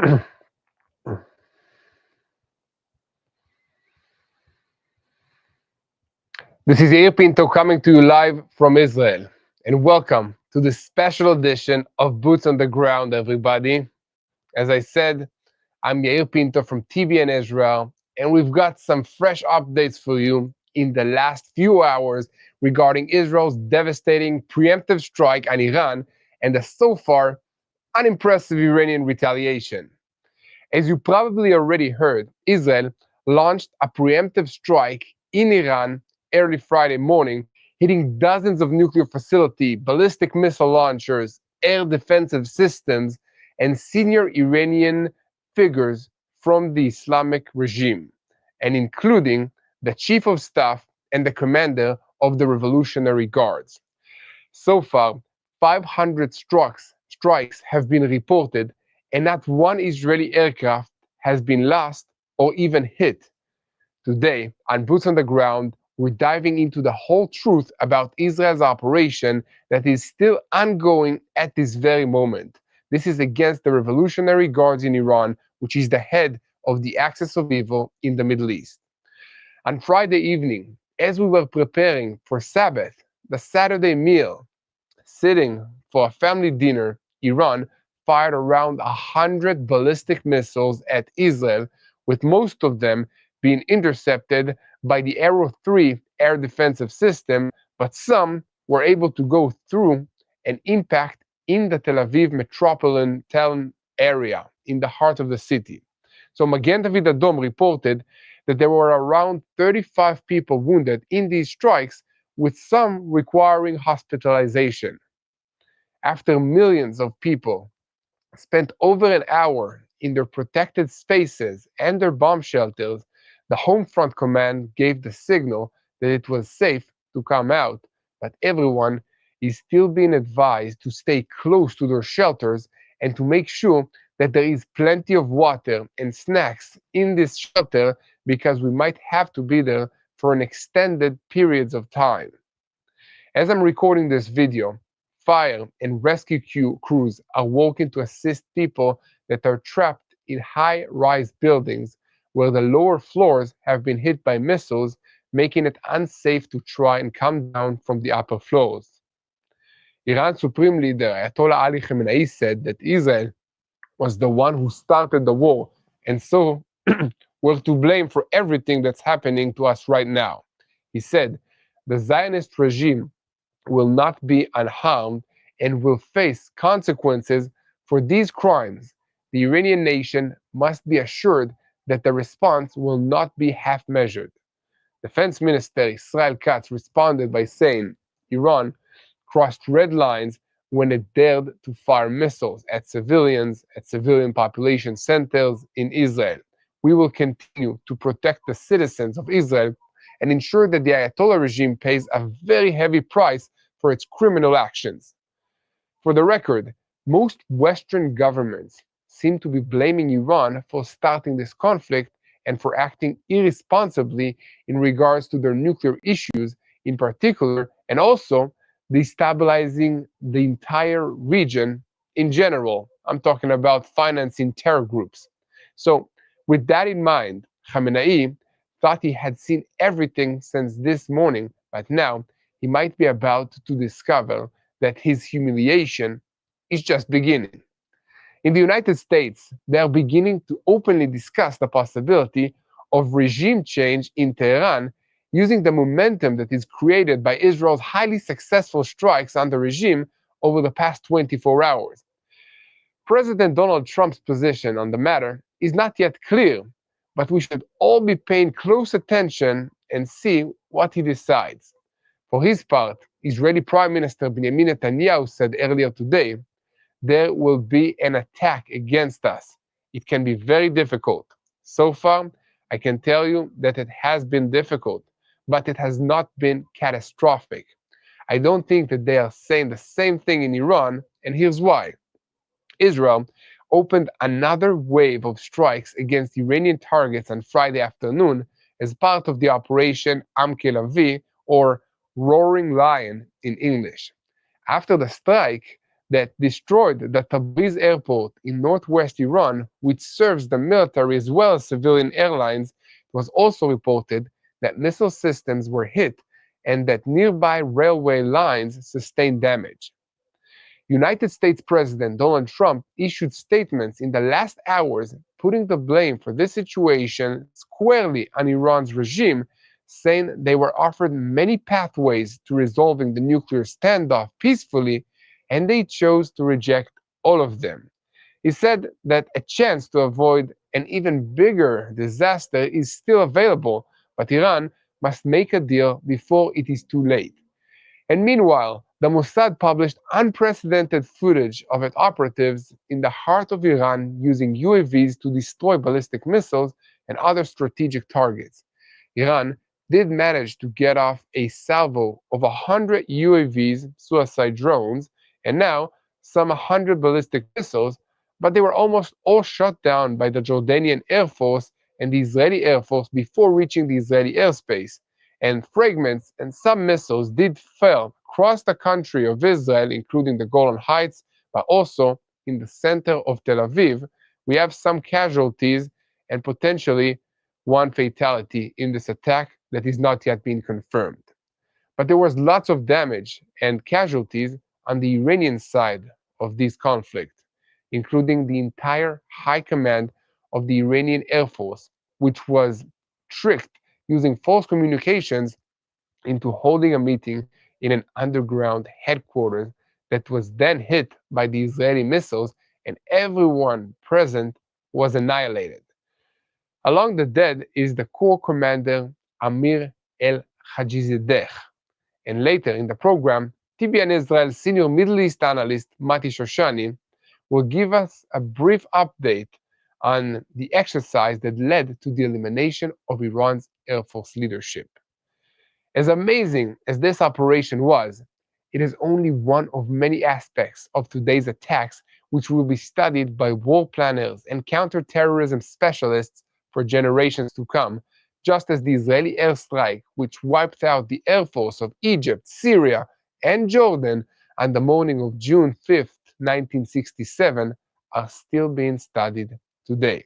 This is Yair Pinto coming to you live from Israel. And welcome to this special edition of Boots on the Ground, everybody. As I said, I'm Yair Pinto from TBN Israel, and we've got some fresh updates for you in the last few hours regarding Israel's devastating preemptive strike on Iran and the so far unimpressive Iranian retaliation. As you probably already heard, Israel launched a preemptive strike in Iran early Friday morning, hitting dozens of nuclear facilities, ballistic missile launchers, air defensive systems, and senior Iranian figures from the Islamic regime, and including the chief of staff and the commander of the Revolutionary Guards. So far, 500 strikes have been reported, and not one Israeli aircraft has been lost or even hit. Today, on Boots on the Ground, we're diving into the whole truth about Israel's operation that is still ongoing at this very moment. This is against the Revolutionary Guards in Iran, which is the head of the axis of evil in the Middle East. On Friday evening, as we were preparing for Sabbath, the Saturday meal, sitting for a family dinner, Iran fired around 100 ballistic missiles at Israel, with most of them being intercepted by the Arrow 3 air defensive system, but some were able to go through and impact in the Tel Aviv metropolitan area, in the heart of the city. So Magen David Adom reported that there were around 35 people wounded in these strikes, with some requiring hospitalization. After millions of people spent over an hour in their protected spaces and their bomb shelters, the Home Front Command gave the signal that it was safe to come out, but everyone is still being advised to stay close to their shelters and to make sure that there is plenty of water and snacks in this shelter, because we might have to be there for an extended periods of time. As I'm recording this video, fire and rescue crews are working to assist people that are trapped in high-rise buildings where the lower floors have been hit by missiles, making it unsafe to try and come down from the upper floors. Iran's Supreme Leader Ayatollah Ali Khamenei said that Israel was the one who started the war, and so we're to blame for everything that's happening to us right now. He said, the Zionist regime will not be unharmed and will face consequences for these crimes. The Iranian nation must be assured that the response will not be half-measured. Defense Minister Israel Katz responded by saying Iran crossed red lines when it dared to fire missiles at civilians, at civilian population centers in Israel. We will continue to protect the citizens of Israel and ensure that the Ayatollah regime pays a very heavy price for its criminal actions. For the record, most Western governments seem to be blaming Iran for starting this conflict and for acting irresponsibly in regards to their nuclear issues in particular, and also destabilizing the entire region in general. I'm talking about financing terror groups. So with that in mind, Khamenei thought he had seen everything since this morning, but now he might be about to discover that his humiliation is just beginning. In the United States, they are beginning to openly discuss the possibility of regime change in Tehran, using the momentum that is created by Israel's highly successful strikes on the regime over the past 24 hours. President Donald Trump's position on the matter is not yet clear, but we should all be paying close attention and see what he decides. For his part, Israeli Prime Minister Benjamin Netanyahu said earlier today, there will be an attack against us. It can be very difficult. So far, I can tell you that it has been difficult, but it has not been catastrophic. I don't think that they are saying the same thing in Iran, and here's why. Israel opened another wave of strikes against Iranian targets on Friday afternoon as part of the Operation Am Kelavi, or Roaring Lion in English. After the strike, that destroyed the Tabriz airport in northwest Iran, which serves the military as well as civilian airlines. It was also reported that missile systems were hit and that nearby railway lines sustained damage. United States President Donald Trump issued statements in the last hours putting the blame for this situation squarely on Iran's regime, saying they were offered many pathways to resolving the nuclear standoff peacefully, and they chose to reject all of them. He said that a chance to avoid an even bigger disaster is still available, but Iran must make a deal before it is too late. And meanwhile, the Mossad published unprecedented footage of its operatives in the heart of Iran using UAVs to destroy ballistic missiles and other strategic targets. Iran did manage to get off a salvo of 100 UAVs, suicide drones, and now some 100 ballistic missiles, but they were almost all shot down by the Jordanian Air Force and the Israeli Air Force before reaching the Israeli airspace. And fragments and some missiles did fall across the country of Israel, including the Golan Heights, but also in the center of Tel Aviv. We have some casualties and potentially one fatality in this attack that is not yet being confirmed. But there was lots of damage and casualties on the Iranian side of this conflict, including the entire high command of the Iranian Air Force, which was tricked using false communications into holding a meeting in an underground headquarters that was then hit by the Israeli missiles, and everyone present was annihilated. Among the dead is the Corps Commander Amir El-Hajizadeh, and later in the program, TBN Israel senior Middle East analyst Mati Shoshani will give us a brief update on the exercise that led to the elimination of Iran's Air Force leadership. As amazing as this operation was, it is only one of many aspects of today's attacks which will be studied by war planners and counterterrorism specialists for generations to come, just as the Israeli airstrike, which wiped out the air force of Egypt, Syria, and Jordan on the morning of June 5th, 1967, are still being studied today.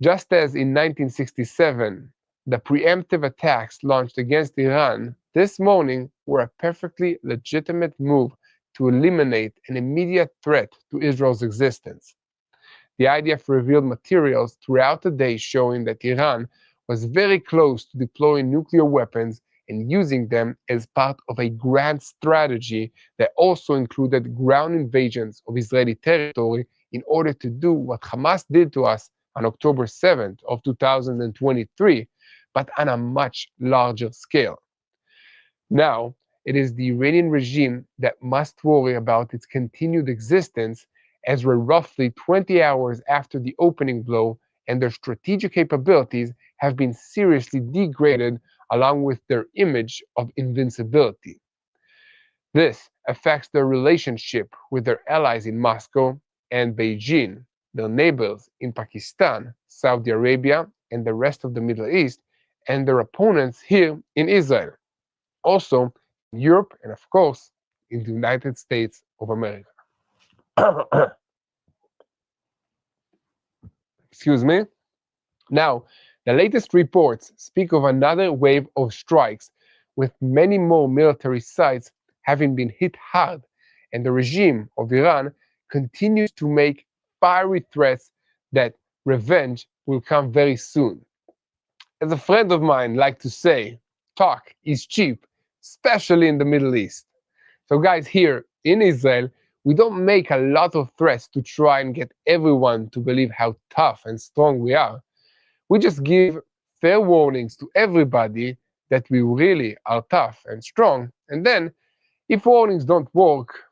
Just as in 1967, the preemptive attacks launched against Iran this morning were a perfectly legitimate move to eliminate an immediate threat to Israel's existence. The IDF revealed materials throughout the day showing that Iran was very close to deploying nuclear weapons and using them as part of a grand strategy that also included ground invasions of Israeli territory in order to do what Hamas did to us on October 7th of 2023, but on a much larger scale. Now, it is the Iranian regime that must worry about its continued existence, as we're roughly 20 hours after the opening blow, and their strategic capabilities have been seriously degraded along with their image of invincibility. This affects their relationship with their allies in Moscow and Beijing, their neighbors in Pakistan, Saudi Arabia, and the rest of the Middle East, and their opponents here in Israel, also in Europe, and of course, in the United States of America. Excuse me. Now, the latest reports speak of another wave of strikes, with many more military sites having been hit hard, and the regime of Iran continues to make fiery threats that revenge will come very soon. As a friend of mine likes to say, talk is cheap, especially in the Middle East. So guys, here in Israel, we don't make a lot of threats to try and get everyone to believe how tough and strong we are. We just give fair warnings to everybody that we really are tough and strong, and then if warnings don't work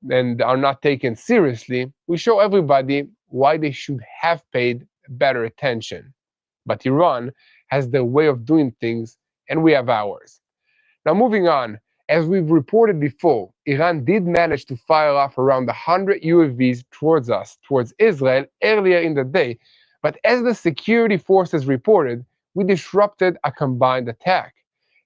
and are not taken seriously, we show everybody why they should have paid better attention. But Iran has their way of doing things, and we have ours. Now moving on, as we've reported before, Iran did manage to fire off around 100 UAVs towards Israel earlier in the day, but as the security forces reported, we disrupted a combined attack.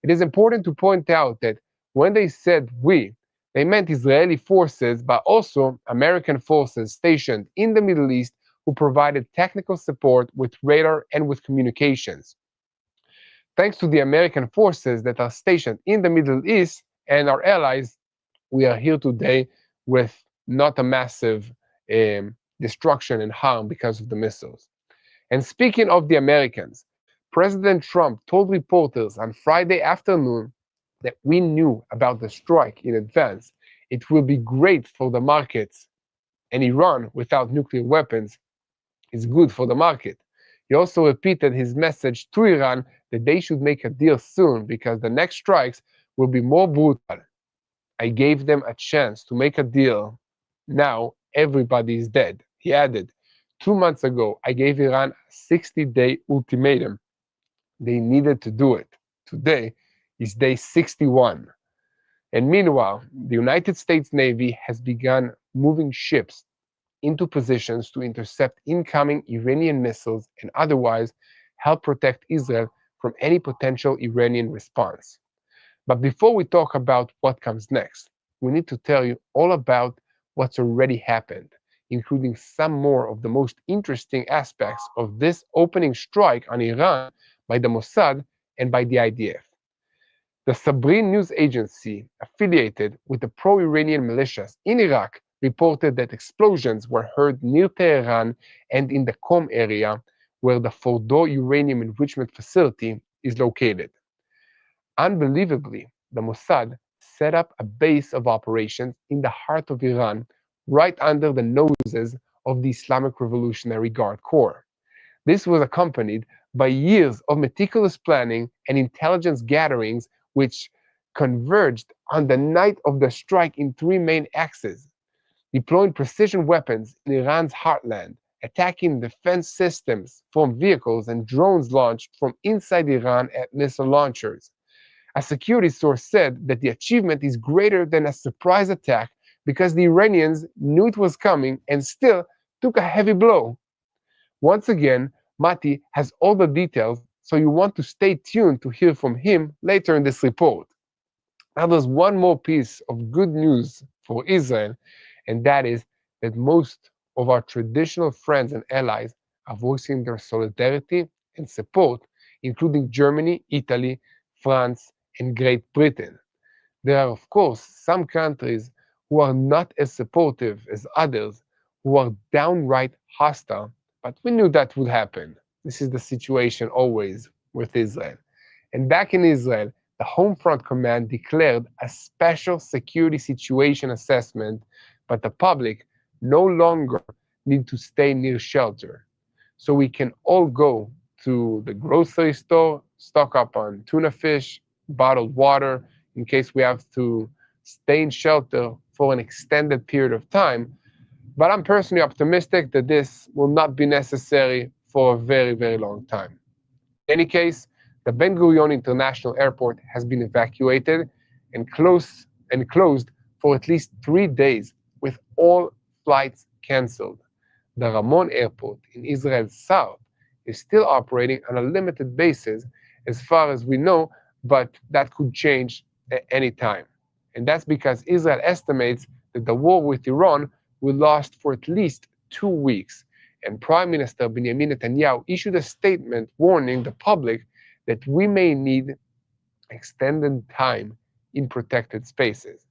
It is important to point out that when they said we, They meant Israeli forces, but also American forces stationed in the Middle East who provided technical support with radar and with communications. Thanks to the American forces that are stationed in the Middle East and our allies, we are here today with not a massive destruction and harm because of the missiles. And speaking of the Americans, President Trump told reporters on Friday afternoon that we knew about the strike in advance. It will be great for the markets, and Iran without nuclear weapons is good for the market. He also repeated his message to Iran that they should make a deal soon because the next strikes will be more brutal. I gave them a chance to make a deal. Now everybody is dead. He added, 2 months ago, I gave Iran a 60-day ultimatum. They needed to do it. Today is day 61. And meanwhile, the United States Navy has begun moving ships into positions to intercept incoming Iranian missiles and otherwise help protect Israel from any potential Iranian response. But before we talk about what comes next, we need to tell you all about what's already happened, including some more of the most interesting aspects of this opening strike on Iran by the Mossad and by the IDF. The Sabrin news agency, affiliated with the pro-Iranian militias in Iraq, reported that explosions were heard near Tehran and in the Qom area, where the Fordo uranium enrichment facility is located. Unbelievably, the Mossad set up a base of operations in the heart of Iran, right under the noses of the Islamic Revolutionary Guard Corps. This was accompanied by years of meticulous planning and intelligence gatherings, which converged on the night of the strike in three main axes: deploying precision weapons in Iran's heartland, attacking defense systems from vehicles, and drones launched from inside Iran at missile launchers. A security source said that the achievement is greater than a surprise attack because the Iranians knew it was coming and still took a heavy blow. Once again, Mati has all the details, so you want to stay tuned to hear from him later in this report. Now, there's one more piece of good news for Israel, and that is that most of our traditional friends and allies are voicing their solidarity and support, including Germany, Italy, France, and Great Britain. There are, of course, some countries who are not as supportive as others, who are downright hostile, but we knew that would happen. This is the situation always with Israel. And back in Israel, the Home Front Command declared a special security situation assessment, but the public no longer need to stay near shelter. So we can all go to the grocery store, stock up on tuna fish, bottled water, in case we have to stay in shelter for an extended period of time. But I'm personally optimistic that this will not be necessary for a very, very long time. In any case, the Ben Gurion International Airport has been evacuated and closed for at least 3 days, with all flights cancelled. The Ramon Airport in Israel's south is still operating on a limited basis, as far as we know, but that could change at any time. And that's because Israel estimates that the war with Iran will last for at least 2 weeks. And Prime Minister Benjamin Netanyahu issued a statement warning the public that we may need extended time in protected spaces.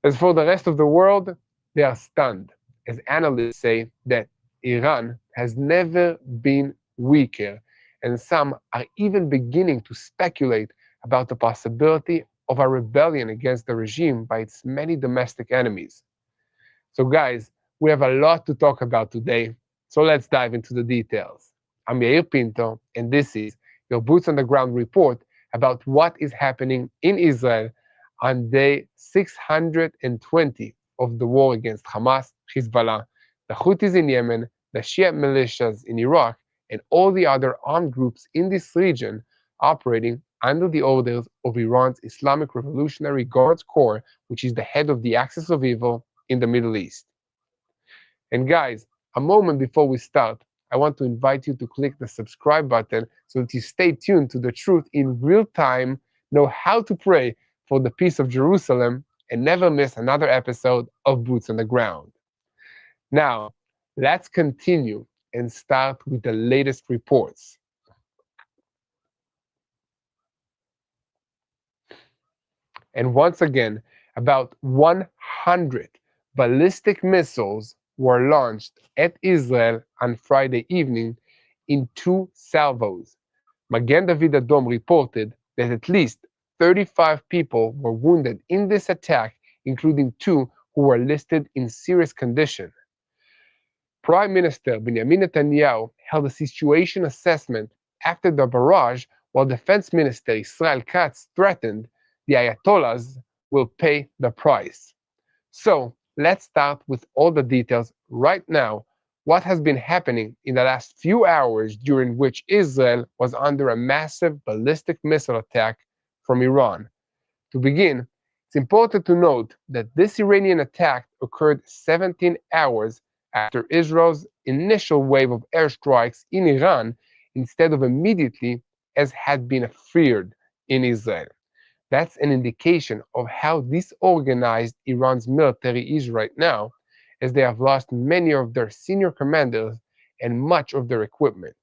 As for the rest of the world, they are stunned, as analysts say that Iran has never been weaker, and some are even beginning to speculate about the possibility of a rebellion against the regime by its many domestic enemies. So guys, we have a lot to talk about today, so let's dive into the details. I'm Yair Pinto, and this is your Boots on the Ground report about what is happening in Israel on day 620 of the war against Hamas, Hezbollah, the Houthis in Yemen, the Shia militias in Iraq, and all the other armed groups in this region operating under the orders of Iran's Islamic Revolutionary Guards Corps, which is the head of the axis of evil in the Middle East. And guys, a moment before we start, I want to invite you to click the subscribe button so that you stay tuned to the truth in real time, know how to pray for the peace of Jerusalem, and never miss another episode of Boots on the Ground. Now, let's continue and start with the latest reports. And once again, about 100 ballistic missiles were launched at Israel on Friday evening in 2 salvos. Magen David Adom reported that at least 35 people were wounded in this attack, including 2 who were listed in serious condition. Prime Minister Benjamin Netanyahu held a situation assessment after the barrage, while Defense Minister Israel Katz threatened the Ayatollahs will pay the price. So let's start with all the details right now. What has been happening in the last few hours during which Israel was under a massive ballistic missile attack from Iran? To begin, it's important to note that this Iranian attack occurred 17 hours after Israel's initial wave of airstrikes in Iran instead of immediately as had been feared in Israel. That's an indication of how disorganized Iran's military is right now, as they have lost many of their senior commanders and much of their equipment.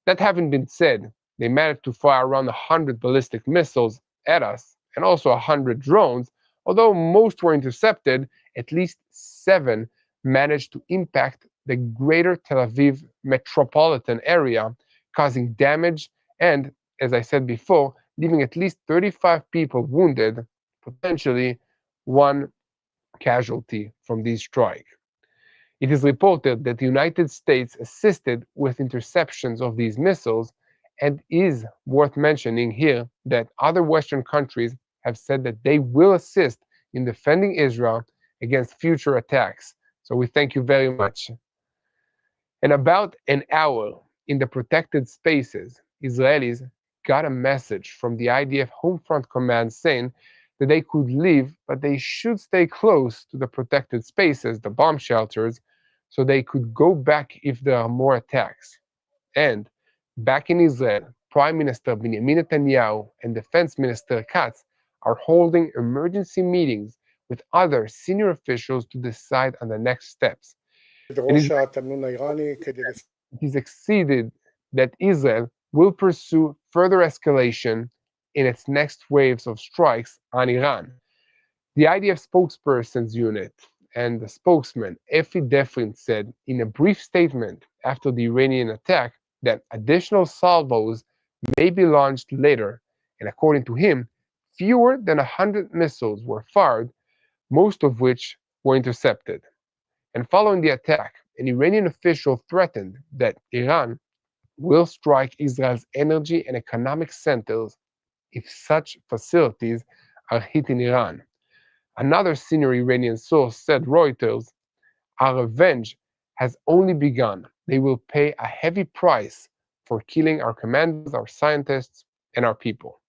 That having been said, they managed to fire around 100 ballistic missiles at us and also 100 drones. Although most were intercepted, at least 7 managed to impact the greater Tel Aviv metropolitan area, causing damage and, as I said before, leaving at least 35 people wounded, potentially 1 casualty from this strike. It is reported that the United States assisted with interceptions of these missiles, and is worth mentioning here that other Western countries have said that they will assist in defending Israel against future attacks. So we thank you very much. In about an hour in the protected spaces, Israelis got a message from the IDF Home Front Command saying that they could leave, but they should stay close to the protected spaces, the bomb shelters, so they could go back if there are more attacks. And back in Israel, Prime Minister Benjamin Netanyahu and Defense Minister Katz are holding emergency meetings with other senior officials to decide on the next steps. It is exceeded that Israel will pursue further escalation in its next waves of strikes on Iran. The IDF spokesperson's unit and the spokesman, Efi Defrin, said in a brief statement after the Iranian attack that additional salvos may be launched later, and according to him, fewer than 100 missiles were fired, most of which were intercepted. And following the attack, an Iranian official threatened that Iran will strike Israel's energy and economic centers if such facilities are hit in Iran. Another senior Iranian source said Reuters, "Our revenge has only begun. They will pay a heavy price for killing our commanders, our scientists, and our people."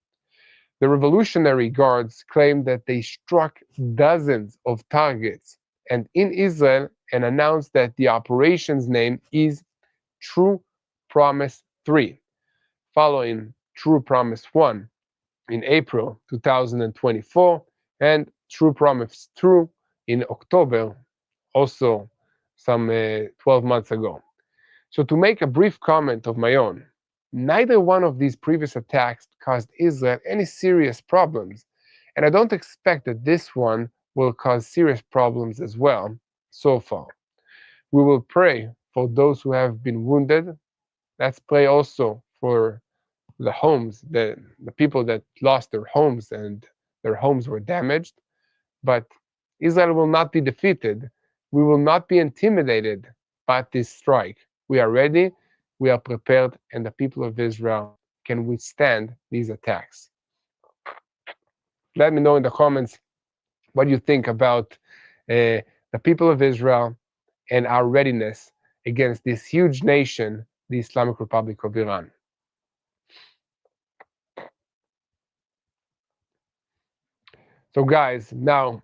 The Revolutionary Guards claimed that they struck dozens of targets and in Israel, and announced that the operation's name is True Promise 3, following True Promise 1 in April 2024 and True Promise 2 in October, also some 12 months ago. So to make a brief comment of my own, neither one of these previous attacks caused Israel any serious problems, and I don't expect that this one will cause serious problems as well so far. We will pray for those who have been wounded. Let's pray also for the homes, the people that lost their homes and their homes were damaged. But Israel will not be defeated. We will not be intimidated by this strike. We are ready, we are prepared, and the people of Israel can withstand these attacks. Let me know in the comments what you think about the people of Israel and our readiness against this huge nation, the Islamic Republic of Iran. So guys, now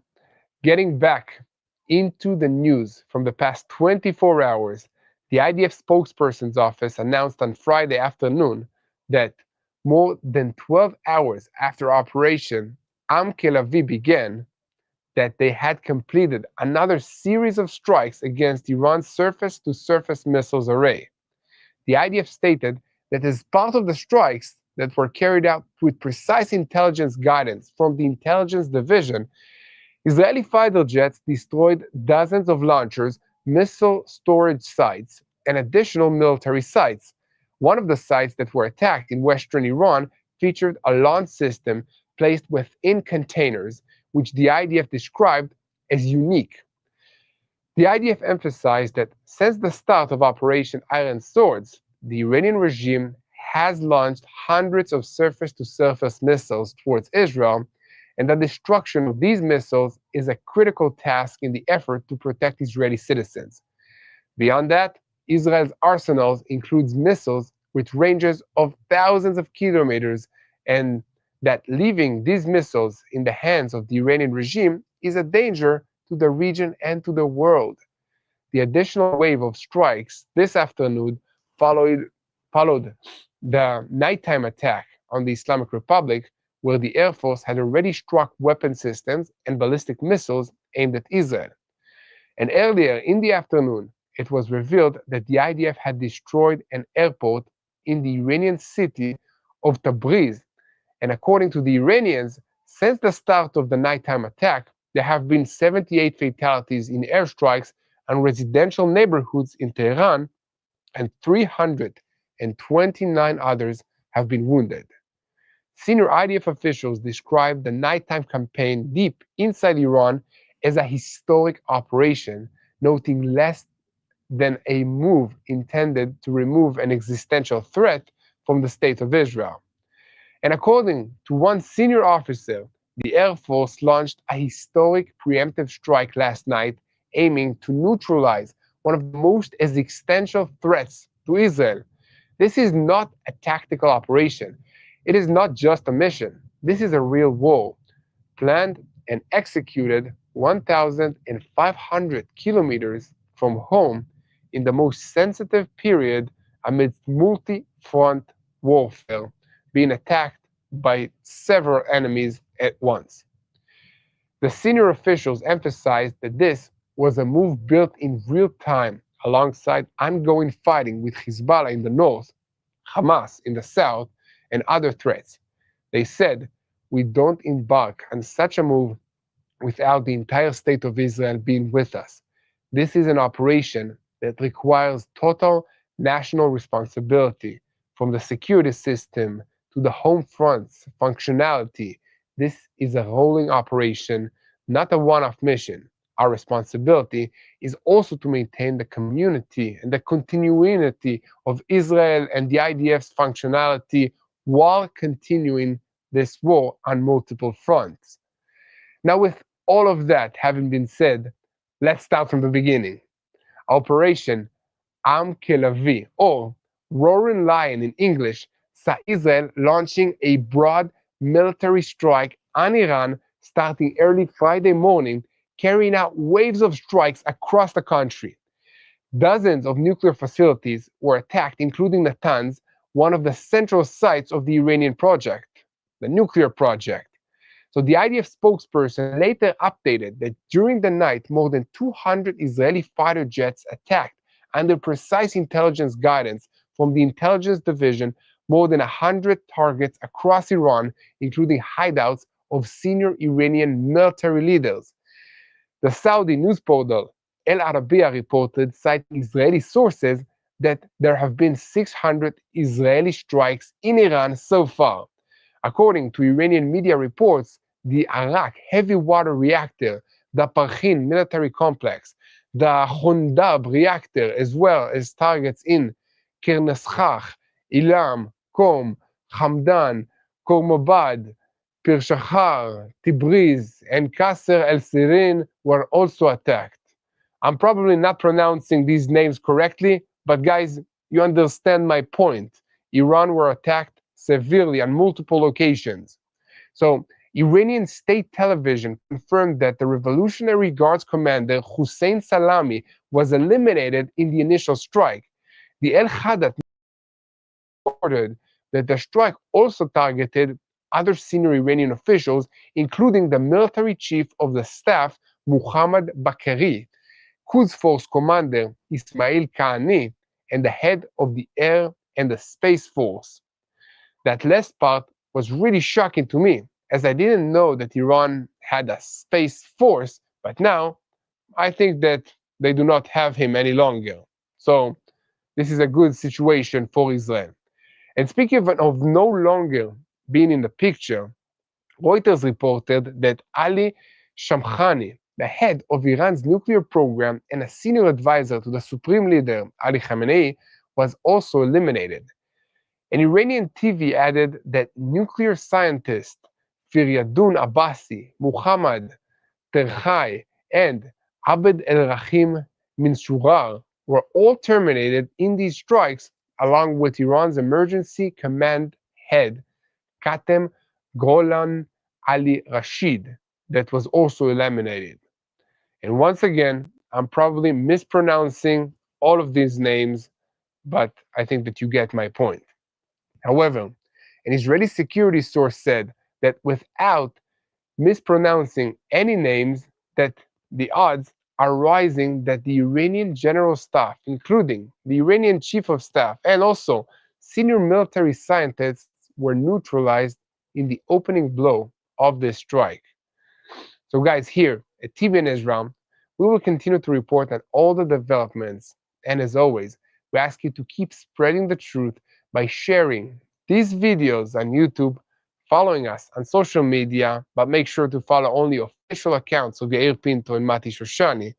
getting back into the news from the past 24 hours, the IDF spokesperson's office announced on Friday afternoon that more than 12 hours after Operation Am Kel Aviv began, that they had completed another series of strikes against Iran's surface-to-surface missiles array. The IDF stated that as part of the strikes that were carried out with precise intelligence guidance from the intelligence division, Israeli fighter jets destroyed dozens of launchers, missile storage sites, and additional military sites. One of the sites that were attacked in western Iran featured a launch system placed within containers, which the IDF described as unique. The IDF emphasized that since the start of Operation Iron Swords, the Iranian regime has launched hundreds of surface-to-surface missiles towards Israel, and the destruction of these missiles is a critical task in the effort to protect Israeli citizens. Beyond that, Israel's arsenals includes missiles with ranges of thousands of kilometers, and that leaving these missiles in the hands of the Iranian regime is a danger to the region and to the world. The additional wave of strikes this afternoon followed the nighttime attack on the Islamic Republic, where the Air Force had already struck weapon systems and ballistic missiles aimed at Israel. And earlier in the afternoon, it was revealed that the IDF had destroyed an airport in the Iranian city of Tabriz. And according to the Iranians, since the start of the nighttime attack, there have been 78 fatalities in airstrikes on residential neighborhoods in Tehran, and 329 others have been wounded. Senior IDF officials described the nighttime campaign deep inside Iran as a historic operation, noting less than a move intended to remove an existential threat from the state of Israel. And according to one senior officer, the Air Force launched a historic preemptive strike last night, aiming to neutralize one of the most existential threats to Israel. This is not a tactical operation. It is not just a mission. This is a real war, planned and executed 1,500 kilometers from home in the most sensitive period amidst multi-front warfare, being attacked by several enemies at once. The senior officials emphasized that this was a move built in real time alongside ongoing fighting with Hezbollah in the north, Hamas in the south, and other threats. They said, "We don't embark on such a move without the entire state of Israel being with us. This is an operation that requires total national responsibility, from the security system to the home front's functionality. This is a rolling operation, not a one-off mission. Our responsibility is also to maintain the community and the continuity of Israel and the IDF's functionality while continuing this war on multiple fronts." Now, with all of that having been said, let's start from the beginning. Operation Am Kelavi, or Roaring Lion in English, saw Israel launching a broad military strike on Iran starting early Friday morning, carrying out waves of strikes across the country. Dozens of nuclear facilities were attacked, including Natanz, one of the central sites of the Iranian project, the nuclear project. So the IDF spokesperson later updated that during the night, more than 200 Israeli fighter jets attacked under precise intelligence guidance from the intelligence division more than 100 targets across Iran, including hideouts of senior Iranian military leaders. The Saudi news portal El Arabiya reported, citing Israeli sources, that there have been 600 Israeli strikes in Iran so far. According to Iranian media reports, the Arak heavy water reactor, the Parchin military complex, the Hondab reactor, as well as targets in Kerneschach, Ilam, Qom, Hamdan, Kormobad, Pirshahar, Tabriz, and Qasr el-Sirin were also attacked. I'm probably not pronouncing these names correctly, but guys, you understand my point. Iran were attacked severely on multiple occasions. So, Iranian state television confirmed that the Revolutionary Guards commander Hussein Salami was eliminated in the initial strike. The El Hadat reported that the strike also targeted other senior Iranian officials, including the military chief of the staff, Muhammad Bakari, Quds Force commander Ismail Kahani, and the head of the Air and the Space Force. That last part was really shocking to me, as I didn't know that Iran had a space force, but now I think that they do not have him any longer. So this is a good situation for Israel. And speaking of no longer being in the picture, Reuters reported that Ali Shamkhani, the head of Iran's nuclear program and a senior advisor to the supreme leader Ali Khamenei, was also eliminated. An Iranian TV added that nuclear scientist Firyadun Abbasi, Muhammad Terhai, and Abd el-Rahim Minsurar were all terminated in these strikes, along with Iran's emergency command head Katem Golan Ali Rashid, that was also eliminated. And once again, I'm probably mispronouncing all of these names, but I think that you get my point. However, an Israeli security source said that without mispronouncing any names, that the odds are rising that the Iranian general staff, including the Iranian chief of staff and also senior military scientists, were neutralized in the opening blow of this strike. So guys, here at TBN Israel, we will continue to report on all the developments, and as always, we ask you to keep spreading the truth by sharing these videos on YouTube, following us on social media, but make sure to follow only official accounts of Yair Pinto and Mati Shoshani.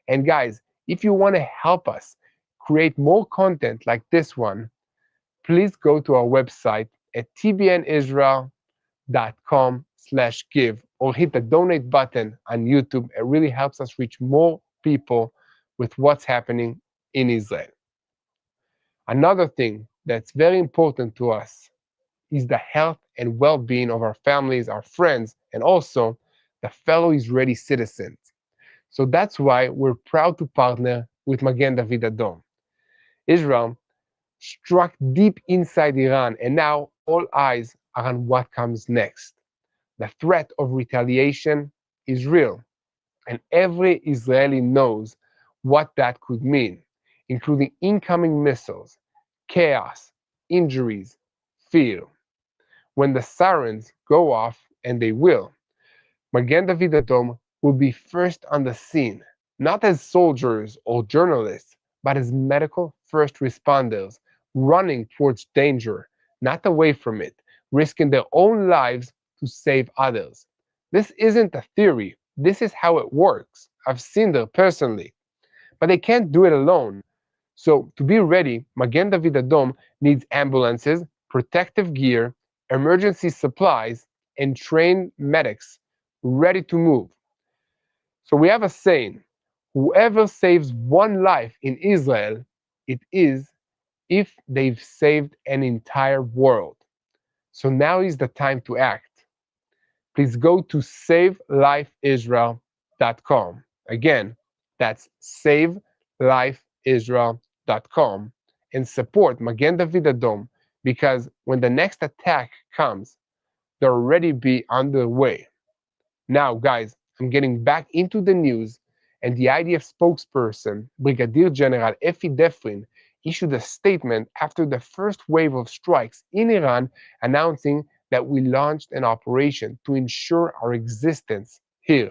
And guys, if you want to help us create more content like this one, please go to our website at tbnisrael.com/give or hit the donate button on YouTube. It really helps us reach more people with what's happening in Israel. Another thing that's very important to us is the health and well-being of our families, our friends, and also the fellow Israeli citizens. So that's why we're proud to partner with Magen David Adom. Israel struck deep inside Iran, and now all eyes are on what comes next. The threat of retaliation is real, and every Israeli knows what that could mean, including incoming missiles, chaos, injuries, fear. When the sirens go off, and they will, Magen David Adom will be first on the scene, not as soldiers or journalists, but as medical first responders, running towards danger, not away from it, risking their own lives to save others. This isn't a theory, this is how it works. I've seen it personally. But they can't do it alone. So to be ready, Magen David Adom needs ambulances, protective gear, emergency supplies, and trained medics ready to move. So we have a saying, whoever saves one life in Israel, it is if they've saved an entire world. So now is the time to act. Please go to savelifeisrael.com. Again, that's savelifeisrael.com and support Magen David Adom, because when the next attack comes, they'll already be underway. Now, guys, I'm getting back into the news, and the IDF spokesperson, Brigadier General Efi Defrin, issued a statement after the first wave of strikes in Iran, announcing that we launched an operation to ensure our existence here.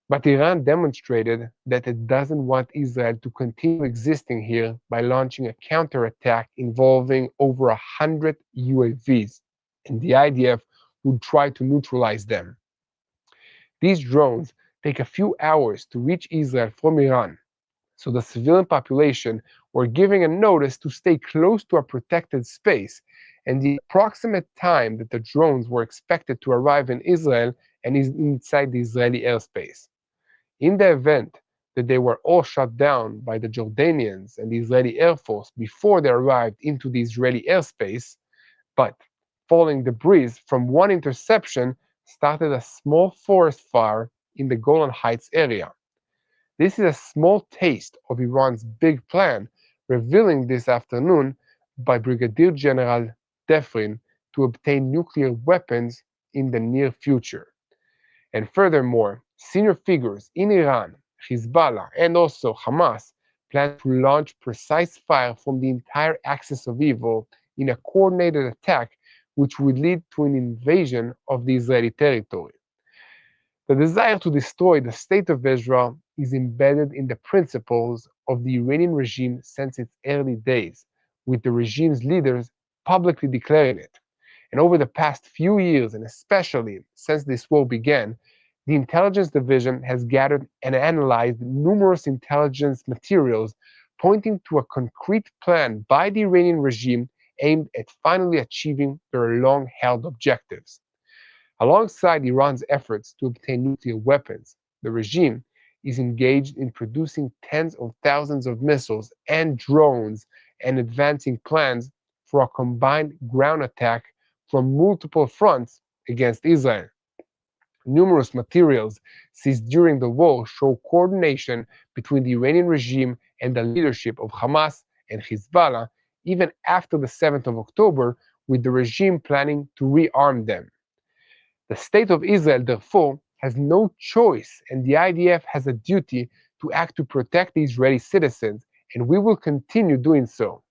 But Iran demonstrated that it doesn't want Israel to continue existing here by launching a counterattack involving over 100 UAVs, and the IDF would try to neutralize them. These drones take a few hours to reach Israel from Iran, so the civilian population were given a notice to stay close to a protected space, and the approximate time that the drones were expected to arrive in Israel and inside the Israeli airspace. In the event that they were all shot down by the Jordanians and the Israeli Air Force before they arrived into the Israeli airspace, but falling debris from one interception started a small forest fire in the Golan Heights area. This is a small taste of Iran's big plan, revealing this afternoon by Brigadier General Defrin to obtain nuclear weapons in the near future. And furthermore, senior figures in Iran, Hezbollah, and also Hamas plan to launch precise fire from the entire axis of evil in a coordinated attack which would lead to an invasion of the Israeli territory. The desire to destroy the state of Israel is embedded in the principles of the Iranian regime since its early days, with the regime's leaders publicly declaring it. And over the past few years, and especially since this war began, the intelligence division has gathered and analyzed numerous intelligence materials pointing to a concrete plan by the Iranian regime aimed at finally achieving their long-held objectives. Alongside Iran's efforts to obtain nuclear weapons, the regime is engaged in producing tens of thousands of missiles and drones and advancing plans for a combined ground attack from multiple fronts against Israel. Numerous materials seized during the war show coordination between the Iranian regime and the leadership of Hamas and Hezbollah, even after the 7th of October, with the regime planning to rearm them. The State of Israel, therefore, has no choice, and the IDF has a duty to act to protect the Israeli citizens, and we will continue doing so.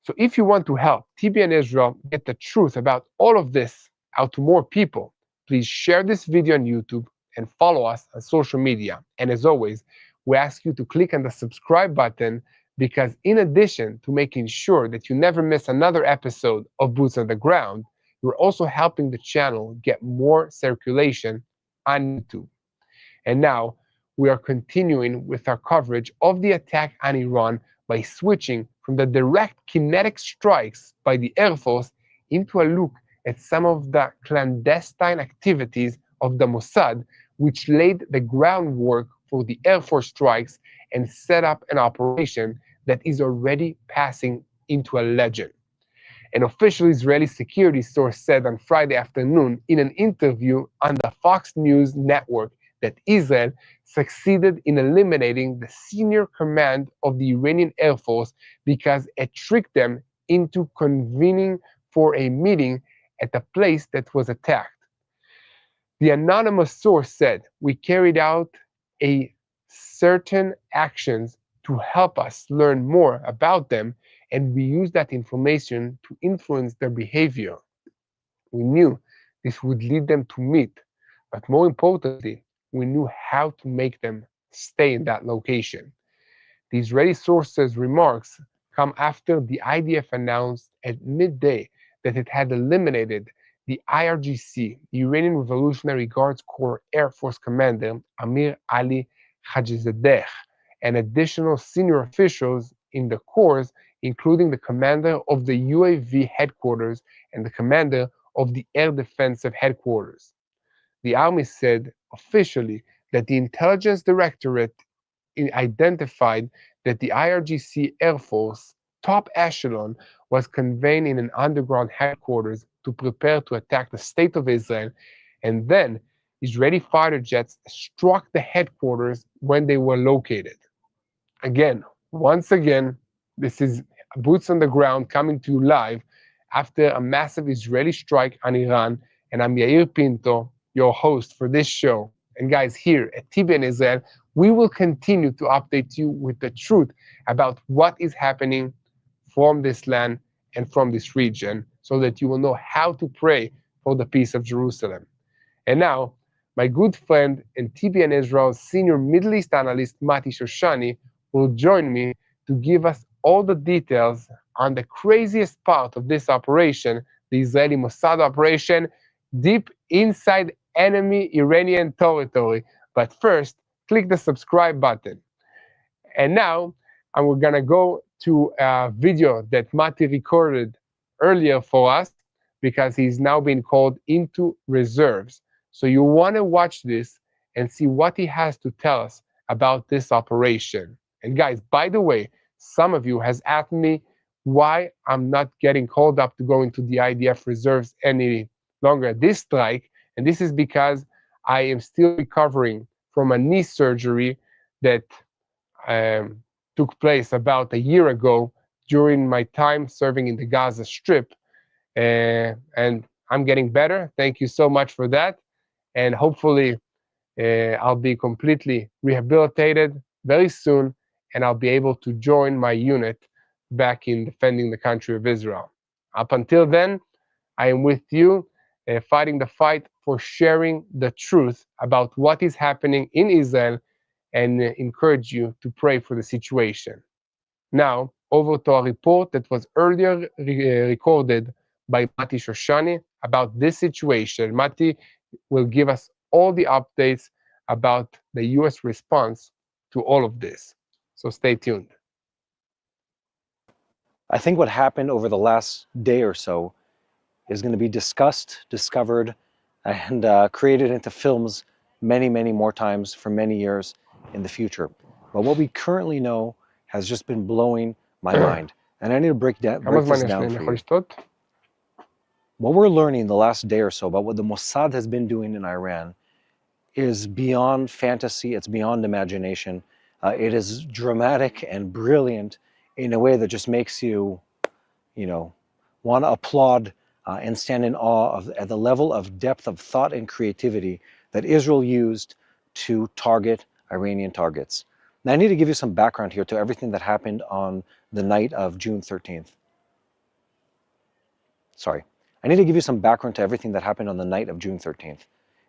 So if you want to help TBN Israel get the truth about all of this out to more people, please share this video on YouTube and follow us on social media. And as always, we ask you to click on the subscribe button because in addition to making sure that you never miss another episode of Boots on the Ground, you're also helping the channel get more circulation on YouTube. And now we are continuing with our coverage of the attack on Iran by switching from the direct kinetic strikes by the Air Force into a look at some of the clandestine activities of the Mossad, which laid the groundwork for the Air Force strikes and set up an operation that is already passing into a legend. An official Israeli security source said on Friday afternoon in an interview on the Fox News network that Israel succeeded in eliminating the senior command of the Iranian Air Force because it tricked them into convening for a meeting at the place that was attacked. The anonymous source said, "We carried out a certain actions to help us learn more about them, and we used that information to influence their behavior. We knew this would lead them to meet, but more importantly, we knew how to make them stay in that location." The Israeli source's remarks come after the IDF announced at midday that it had eliminated the IRGC, the Iranian Revolutionary Guards Corps Air Force Commander Amir Ali Hajizadeh, and additional senior officials in the corps, including the commander of the UAV headquarters and the commander of the Air Defensive Headquarters. The army said officially that the Intelligence Directorate identified that the IRGC Air Force top echelon was convened in an underground headquarters to prepare to attack the state of Israel, and then Israeli fighter jets struck the headquarters when they were located. Again, once again, this is Boots on the Ground coming to you live after a massive Israeli strike on Iran, and I'm Yair Pinto, your host for this show. And guys, here at TBN Israel, we will continue to update you with the truth about what is happening from this land and from this region so that you will know how to pray for the peace of Jerusalem. And now, my good friend and TBN Israel's senior Middle East analyst, Mati Shoshani, will join me to give us all the details on the craziest part of this operation, the Israeli Mossad operation, deep inside enemy Iranian territory. But first, click the subscribe button. And now, we're going to go to a video that Mati recorded earlier for us because he's now being called into reserves. So you want to watch this and see what he has to tell us about this operation. And guys, by the way, some of you has asked me why I'm not getting called up to go into the IDF reserves any longer at this strike. And this is because I am still recovering from a knee surgery that took place about a year ago during my time serving in the Gaza Strip. and I'm getting better. Thank you so much for that. And hopefully, I'll be completely rehabilitated very soon, and I'll be able to join my unit back in defending the country of Israel. Up until then, I am with you, fighting the fight for sharing the truth about what is happening in Israel, and encourage you to pray for the situation. Now, over to our report that was earlier recorded by Mati Shoshani about this situation. Mati will give us all the updates about the US response to all of this. So stay tuned. I think what happened over the last day or so is going to be discussed, discovered, and created into films many, many more times for many years in the future. But what we currently know has just been blowing my mind. And I need to break this down for you. What we're learning the last day or so about what the Mossad has been doing in Iran is beyond fantasy, it's beyond imagination. It is dramatic and brilliant in a way that just makes you, want to applaud and stand in awe at the level of depth of thought and creativity that Israel used to target Iranian targets. Now, I need to give you some background here to everything that happened on the night of June 13th. I need to give you some background to everything that happened on the night of June 13th.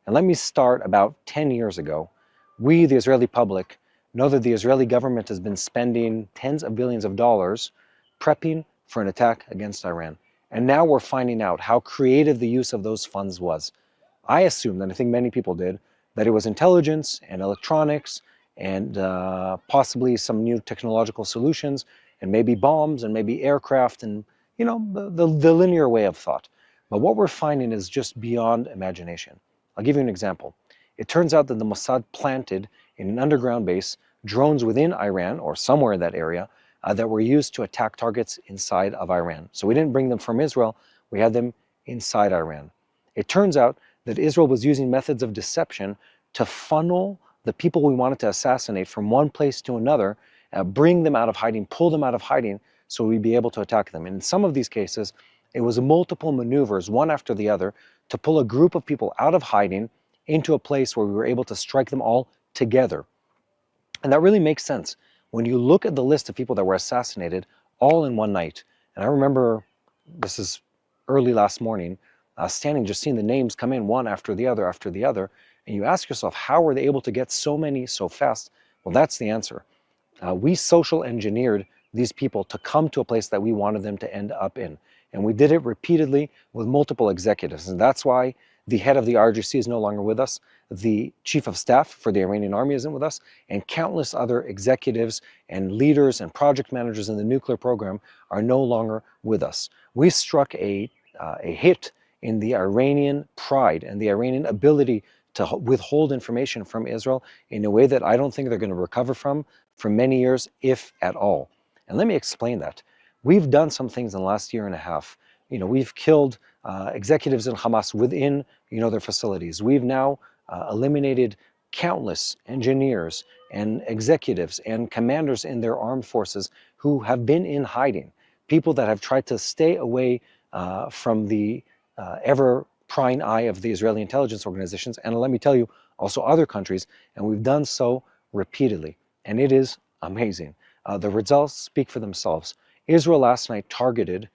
And let me start about 10 years ago. We, the Israeli public, know that the Israeli government has been spending tens of billions of dollars prepping for an attack against Iran. And now we're finding out how creative the use of those funds was. I assumed, and I think many people did, that it was intelligence and electronics and possibly some new technological solutions and maybe bombs and maybe aircraft and, the linear way of thought. But what we're finding is just beyond imagination. I'll give you an example. It turns out that the Mossad planted in an underground base drones within Iran or somewhere in that area that were used to attack targets inside of Iran. So we didn't bring them from Israel, we had them inside Iran. It turns out that Israel was using methods of deception to funnel the people we wanted to assassinate from one place to another, bring them out of hiding, pull them out of hiding so we'd be able to attack them. And in some of these cases, it was multiple maneuvers, one after the other, to pull a group of people out of hiding into a place where we were able to strike them all together. And that really makes sense when you look at the list of people that were assassinated all in one night. And I remember, this is early last morning, standing, just seeing the names come in one after the other, and you ask yourself, how were they able to get so many so fast? Well, that's the answer. We social engineered these people to come to a place that we wanted them to end up in. And we did it repeatedly with multiple executives. And that's why the head of the RGC is no longer with us, the chief of staff for the Iranian army isn't with us, and countless other executives and leaders and project managers in the nuclear program are no longer with us. We struck a hit in the Iranian pride and the Iranian ability to withhold information from Israel in a way that I don't think they're going to recover from for many years, if at all. And let me explain that. We've done some things in the last year and a half. We've killed executives in Hamas within, their facilities. We've now eliminated countless engineers and executives and commanders in their armed forces who have been in hiding. People that have tried to stay away from the ever prying eye of the Israeli intelligence organizations, and let me tell you, also other countries, and we've done so repeatedly. And it is amazing. The results speak for themselves. Israel last night targeted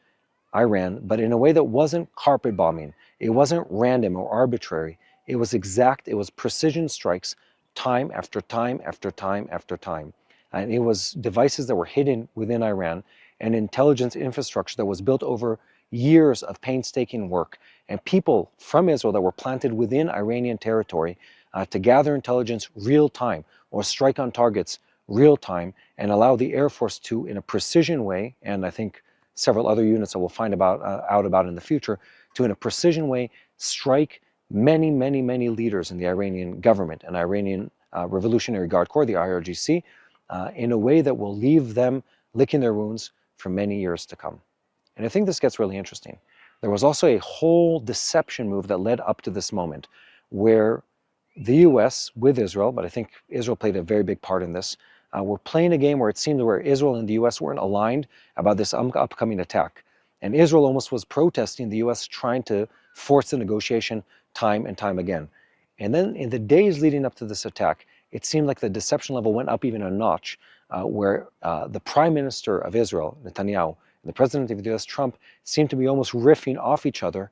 Iran, but in a way that wasn't carpet bombing. It wasn't random or arbitrary. It was exact, it was precision strikes time after time after time after time. And it was devices that were hidden within Iran and intelligence infrastructure that was built over years of painstaking work, and people from Israel that were planted within Iranian territory to gather intelligence real time or strike on targets real time and allow the Air Force to, in a precision way, and I think several other units that we'll find out about in the future, to in a precision way strike many, many, many leaders in the Iranian government and Iranian Revolutionary Guard Corps, the IRGC, in a way that will leave them licking their wounds for many years to come. And I think this gets really interesting. There was also a whole deception move that led up to this moment where the US with Israel, but I think Israel played a very big part in this, were playing a game where it seemed where Israel and the US weren't aligned about this upcoming attack. And Israel almost was protesting the US trying to force the negotiation time and time again. And then in the days leading up to this attack, it seemed like the deception level went up even a notch, where the Prime Minister of Israel, Netanyahu, and the President of the US, Trump, seemed to be almost riffing off each other,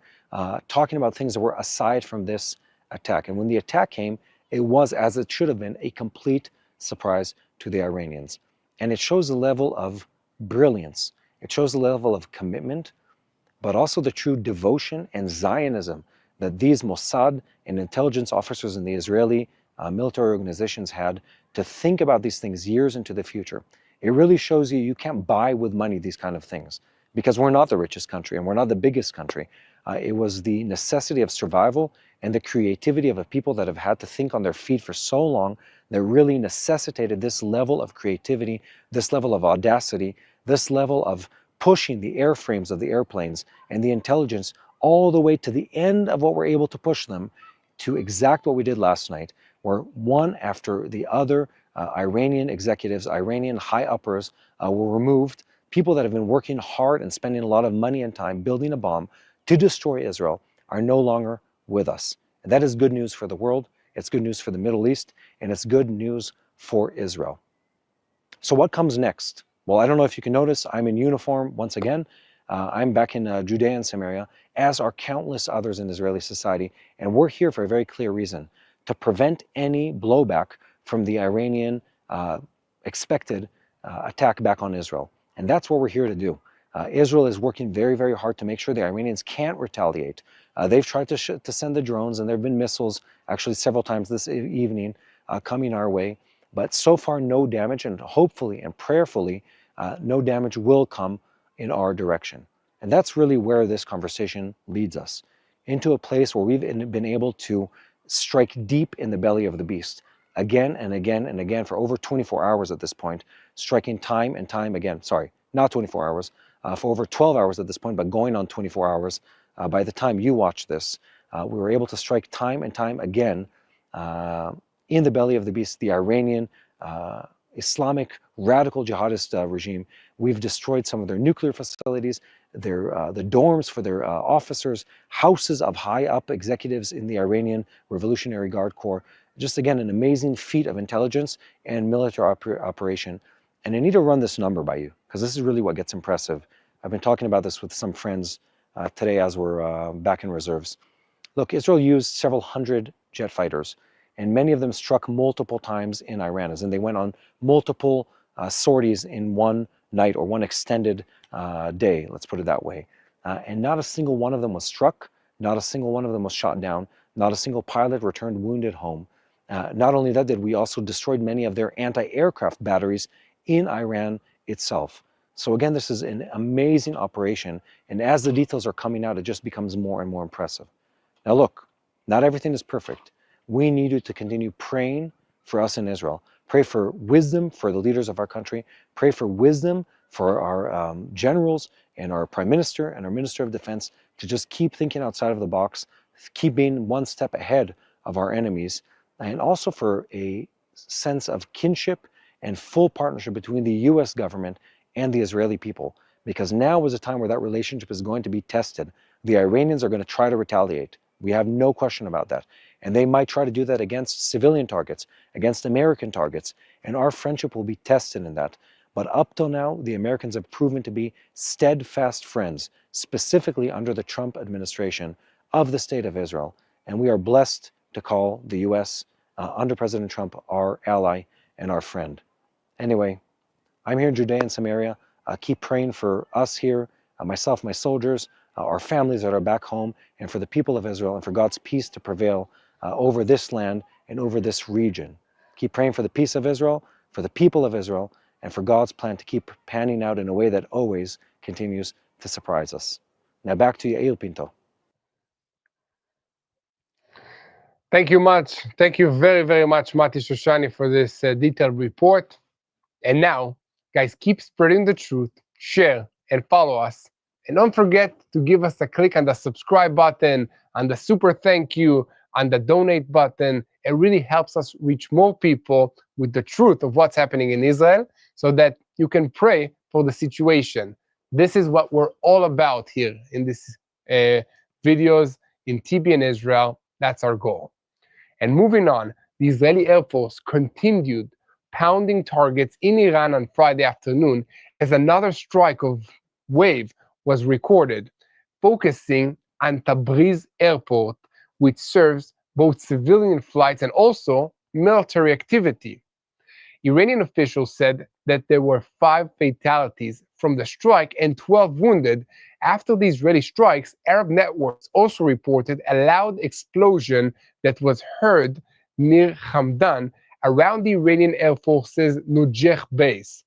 talking about things that were aside from this attack. And when the attack came, it was, as it should have been, a complete surprise to the Iranians. And it shows the level of brilliance. It shows the level of commitment, but also the true devotion and Zionism that these Mossad and intelligence officers in the Israeli military organizations had to think about these things years into the future. It really shows you can't buy with money these kind of things, because we're not the richest country and we're not the biggest country. It was the necessity of survival and the creativity of a people that have had to think on their feet for so long that really necessitated this level of creativity, this level of audacity, this level of pushing the airframes of the airplanes and the intelligence all the way to the end of what we're able to push them, to exact what we did last night, where one after the other Iranian executives, Iranian high-uppers were removed, people that have been working hard and spending a lot of money and time building a bomb to destroy Israel are no longer with us. And that is good news for the world, it's good news for the Middle East, and it's good news for Israel. So what comes next? Well, I don't know if you can notice, I'm in uniform once again. I'm back in Judea and Samaria, as are countless others in Israeli society, and we're here for a very clear reason: to prevent any blowback from the Iranian expected attack back on Israel. And that's what we're here to do. Israel is working very, very hard to make sure the Iranians can't retaliate. They've tried to send the drones, and there have been missiles, actually several times this evening, coming our way. But so far, no damage, and hopefully and prayerfully, no damage will come in our direction. And that's really where this conversation leads us, into a place where we've been able to strike deep in the belly of the beast, again and again and again for over 24 hours at this point, striking time and time again. Sorry, not 24 hours, for over 12 hours at this point, but going on 24 hours by the time you watch this. We were able to strike time and time again in the belly of the beast, the Iranian Islamic radical jihadist regime. We've destroyed some of their nuclear facilities, the dorms for their officers, houses of high-up executives in the Iranian Revolutionary Guard Corps. Just again, an amazing feat of intelligence and military operation. And I need to run this number by you, because this is really what gets impressive. I've been talking about this with some friends today as we're back in reserves. Look, Israel used several hundred jet fighters, and many of them struck multiple times in Iran, as in they went on multiple sorties in one night or one extended day, let's put it that way. And not a single one of them was struck, not a single one of them was shot down, not a single pilot returned wounded home. Not only that, we also destroyed many of their anti-aircraft batteries in Iran itself. So again, this is an amazing operation, and as the details are coming out, it just becomes more and more impressive. Now look, not everything is perfect. We need you to continue praying for us in Israel. Pray for wisdom for the leaders of our country. Pray for wisdom for our generals and our Prime Minister and our Minister of Defense to just keep thinking outside of the box, keep being one step ahead of our enemies, and also for a sense of kinship and full partnership between the US government and the Israeli people, because now is a time where that relationship is going to be tested. The Iranians are going to try to retaliate. We have no question about that. And they might try to do that against civilian targets, against American targets, and our friendship will be tested in that. But up till now, the Americans have proven to be steadfast friends, specifically under the Trump administration, of the State of Israel. And we are blessed to call the US, under President Trump, our ally and our friend. Anyway, I'm here in Judea and Samaria. Keep praying for us here, myself, my soldiers, our families that are back home, and for the people of Israel, and for God's peace to prevail over this land and over this region. Keep praying for the peace of Israel, for the people of Israel, and for God's plan to keep panning out in a way that always continues to surprise us. Now back to you, Yair Pinto. Thank you much. Thank you very, very much, Mati Shoshani, for this detailed report. And now, guys, keep spreading the truth, share, and follow us. And don't forget to give us a click on the subscribe button, on the super thank you, on the donate button. It really helps us reach more people with the truth of what's happening in Israel, so that you can pray for the situation. This is what we're all about here in this videos in TBN Israel. That's our goal. And moving on, the Israeli Air Force continued pounding targets in Iran on Friday afternoon as another strike of wave was recorded, focusing on Tabriz Airport, which serves both civilian flights and also military activity. Iranian officials said that there were 5 fatalities from the strike and 12 wounded. After the Israeli strikes, Arab networks also reported a loud explosion that was heard near Hamdan around the Iranian Air Force's Nujeh base.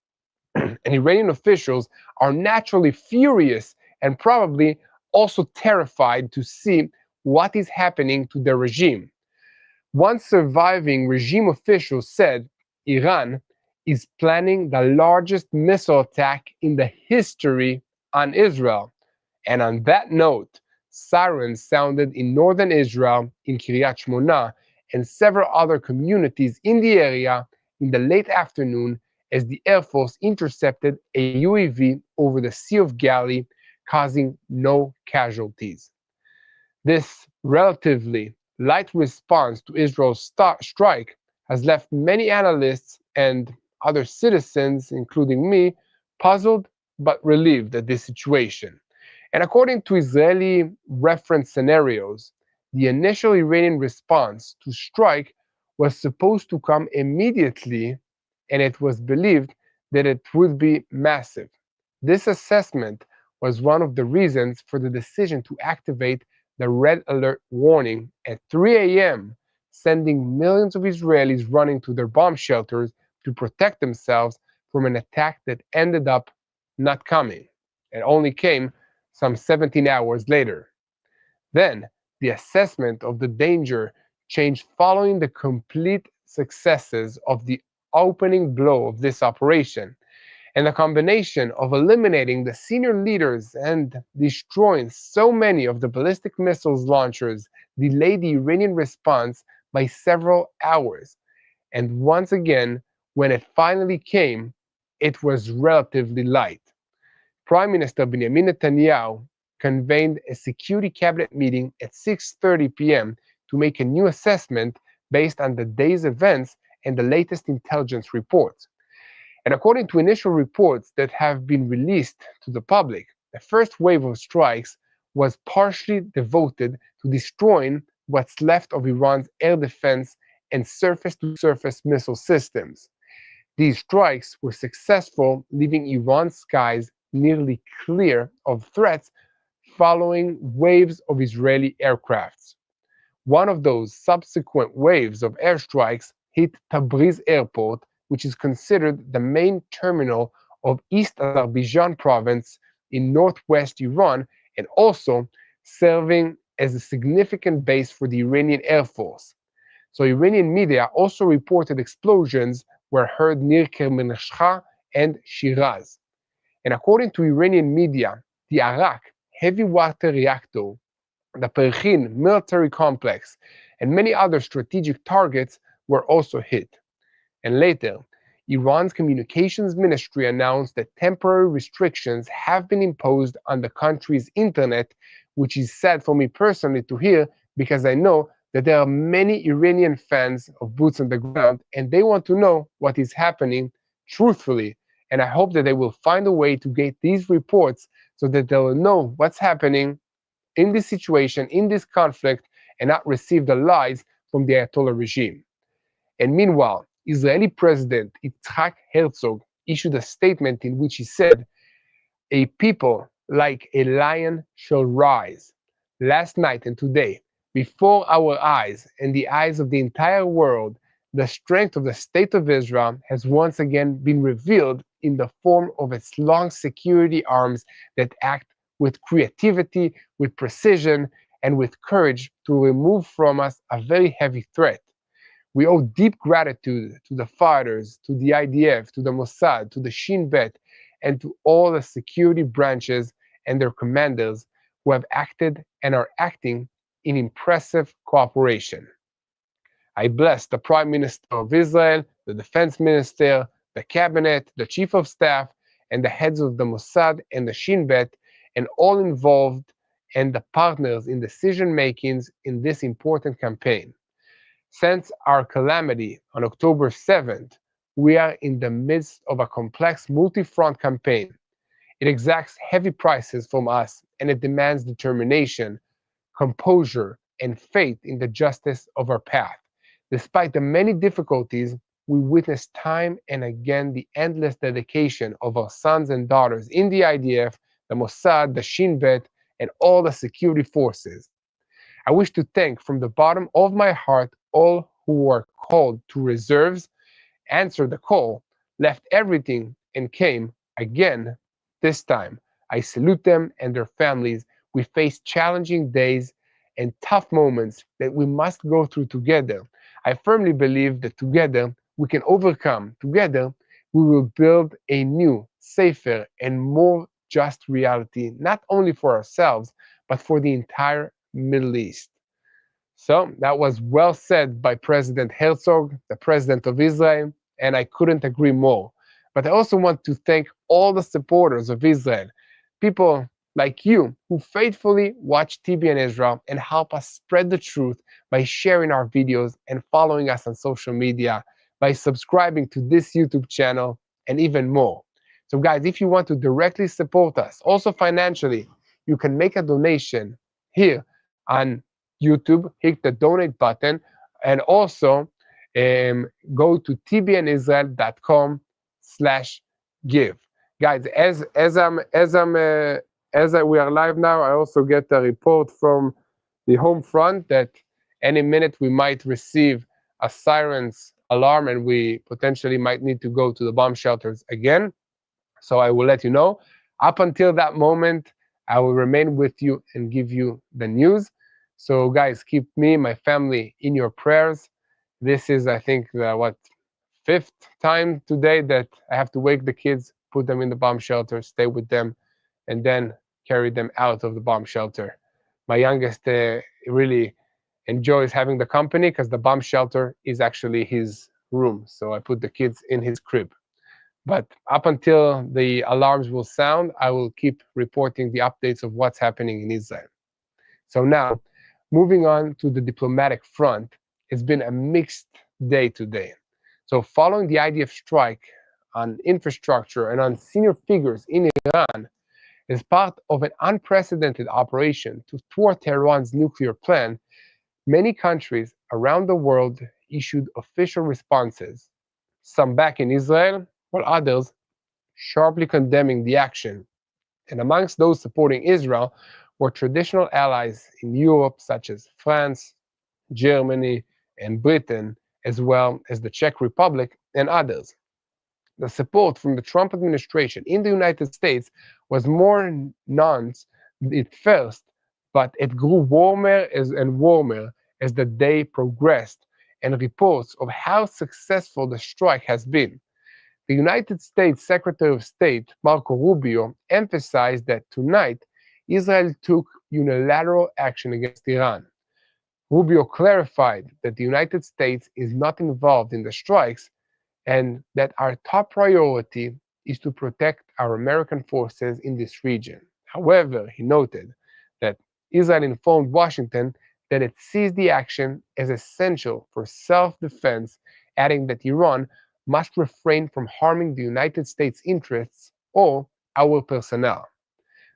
And Iranian officials are naturally furious and probably also terrified to see what is happening to their regime. One surviving regime official said Iran is planning the largest missile attack in the history on Israel. And on that note, sirens sounded in northern Israel, in Kiryat Shmona, and several other communities in the area in the late afternoon as the Air Force intercepted a UAV over the Sea of Galilee, causing no casualties. This relatively light response to Israel's strike has left many analysts and other citizens, including me, puzzled but relieved at this situation. And according to Israeli reference scenarios, the initial Iranian response to strike was supposed to come immediately, and it was believed that it would be massive. This assessment was one of the reasons for the decision to activate the red alert warning at 3 a.m., sending millions of Israelis running to their bomb shelters to protect themselves from an attack that ended up not coming. It only came some 17 hours later. Then, the assessment of the danger changed following the complete successes of the opening blow of this operation, and the combination of eliminating the senior leaders and destroying so many of the ballistic missiles launchers delayed the Iranian response by several hours. And once again, when it finally came, it was relatively light. Prime Minister Benjamin Netanyahu convened a security cabinet meeting at 6:30 p.m. to make a new assessment based on the day's events and the latest intelligence reports. And according to initial reports that have been released to the public, the first wave of strikes was partially devoted to destroying what's left of Iran's air defense and surface-to-surface missile systems. These strikes were successful, leaving Iran's skies nearly clear of threats following waves of Israeli aircrafts. One of those subsequent waves of airstrikes hit Tabriz Airport, which is considered the main terminal of East Azerbaijan province in northwest Iran and also serving as a significant base for the Iranian Air Force. So Iranian media also reported explosions were heard near Kermanshah and Shiraz. And according to Iranian media, the Arak heavy water reactor, the Perchin military complex, and many other strategic targets were also hit. And later, Iran's communications ministry announced that temporary restrictions have been imposed on the country's internet, which is sad for me personally to hear because I know that there are many Iranian fans of Boots on the Ground and they want to know what is happening truthfully. And I hope that they will find a way to get these reports so that they will know what's happening in this situation, in this conflict, and not receive the lies from the Ayatollah regime. And meanwhile, Israeli President Yitzhak Herzog issued a statement in which he said, "A people like a lion shall rise." Last night and today, before our eyes and the eyes of the entire world, the strength of the State of Israel has once again been revealed in the form of its long security arms that act with creativity, with precision, and with courage to remove from us a very heavy threat. We owe deep gratitude to the fighters, to the IDF, to the Mossad, to the Shin Bet, and to all the security branches and their commanders who have acted and are acting in impressive cooperation. I bless the Prime Minister of Israel, the Defense Minister, the Cabinet, the Chief of Staff, and the heads of the Mossad and the Shin Bet, and all involved and the partners in decision makings in this important campaign. Since our calamity on October 7th, we are in the midst of a complex multi-front campaign. It exacts heavy prices from us, and it demands determination, composure, and faith in the justice of our path. Despite the many difficulties, we witness time and again the endless dedication of our sons and daughters in the IDF, the Mossad, the Shin Bet, and all the security forces. I wish to thank from the bottom of my heart all who were called to reserves, answered the call, left everything, and came again this time. I salute them and their families. We face challenging days and tough moments that we must go through together. I firmly believe that together we can overcome. Together we will build a new, safer, and more just reality, not only for ourselves, but for the entire Middle East. So that was well said by President Herzog, the President of Israel, and I couldn't agree more. But I also want to thank all the supporters of Israel, people like you who faithfully watch TBN Israel and help us spread the truth by sharing our videos and following us on social media, by subscribing to this YouTube channel, and even more. So guys, if you want to directly support us, also financially, you can make a donation here on YouTube, hit the donate button, and also go to tbnisrael.com/give. Guys, we are live now, I also get a report from the home front that any minute we might receive a sirens alarm and we potentially might need to go to the bomb shelters again. So I will let you know. Up until that moment, I will remain with you and give you the news. So guys, keep me, my family in your prayers. This is, I think, the fifth time today that I have to wake the kids, put them in the bomb shelter, stay with them, and then carry them out of the bomb shelter. My youngest really enjoys having the company because the bomb shelter is actually his room. So I put the kids in his crib. But up until the alarms will sound, I will keep reporting the updates of what's happening in Israel. So now, moving on to the diplomatic front, it's been a mixed day today. So following the IDF strike on infrastructure and on senior figures in Iran, as part of an unprecedented operation to thwart Tehran's nuclear plan, many countries around the world issued official responses, some back in Israel, while others sharply condemning the action. And amongst those supporting Israel were traditional allies in Europe such as France, Germany, and Britain, as well as the Czech Republic and others. The support from the Trump administration in the United States was more nuanced at first, but it grew warmer and warmer as the day progressed, and reports of how successful the strike has been. The United States Secretary of State, Marco Rubio, emphasized that tonight Israel took unilateral action against Iran. Rubio clarified that the United States is not involved in the strikes and that our top priority is to protect our American forces in this region. However, he noted that Israel informed Washington that it sees the action as essential for self-defense, adding that Iran must refrain from harming the United States interests or our personnel.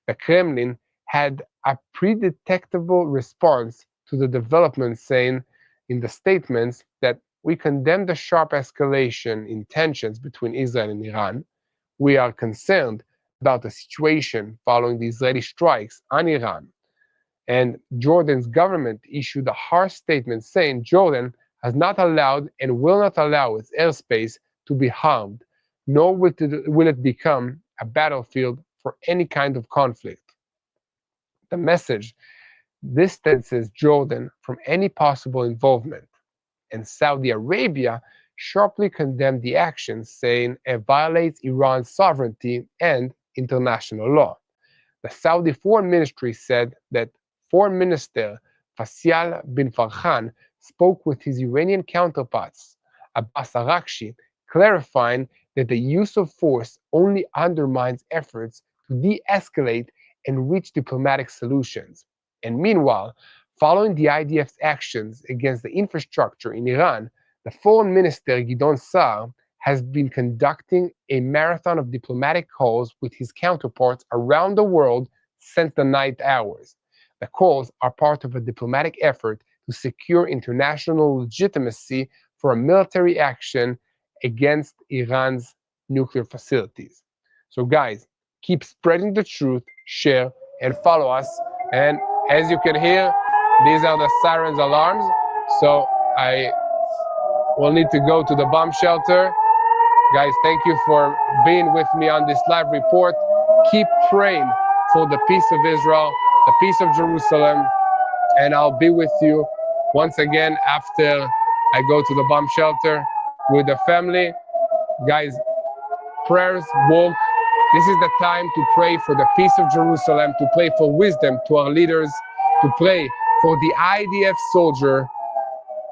The Kremlin had a predictable response to the developments, saying in the statements that we condemn the sharp escalation in tensions between Israel and Iran. We are concerned about the situation following the Israeli strikes on Iran. And Jordan's government issued a harsh statement saying Jordan has not allowed and will not allow its airspace to be harmed, nor will it become a battlefield for any kind of conflict. The message distances Jordan from any possible involvement, and Saudi Arabia sharply condemned the action, saying it violates Iran's sovereignty and international law. The Saudi Foreign Ministry said that Foreign Minister Faisal bin Farhan spoke with his Iranian counterparts, Abbas Araghchi, clarifying that the use of force only undermines efforts to de-escalate and reach diplomatic solutions. And meanwhile, following the IDF's actions against the infrastructure in Iran, the Foreign Minister Gideon Sa'ar has been conducting a marathon of diplomatic calls with his counterparts around the world since the night hours. The calls are part of a diplomatic effort to secure international legitimacy for a military action against Iran's nuclear facilities. So guys, keep spreading the truth, share, and follow us. And as you can hear, these are the sirens alarms. So I will need to go to the bomb shelter. Guys, thank you for being with me on this live report. Keep praying for the peace of Israel, the peace of Jerusalem, and I'll be with you once again after I go to the bomb shelter with the family. Guys, prayers work. This is the time to pray for the peace of Jerusalem, to pray for wisdom to our leaders, to pray for the IDF soldier.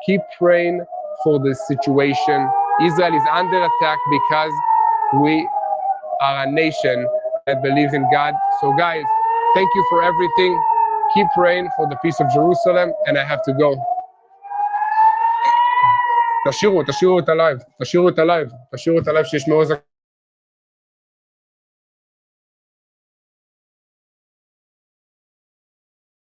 Keep praying for this situation. Israel is under attack because we are a nation that believes in God. So guys, thank you for everything. Keep praying for the peace of Jerusalem, and I have to go. תשאירו את הלייב, שישמעו את זה.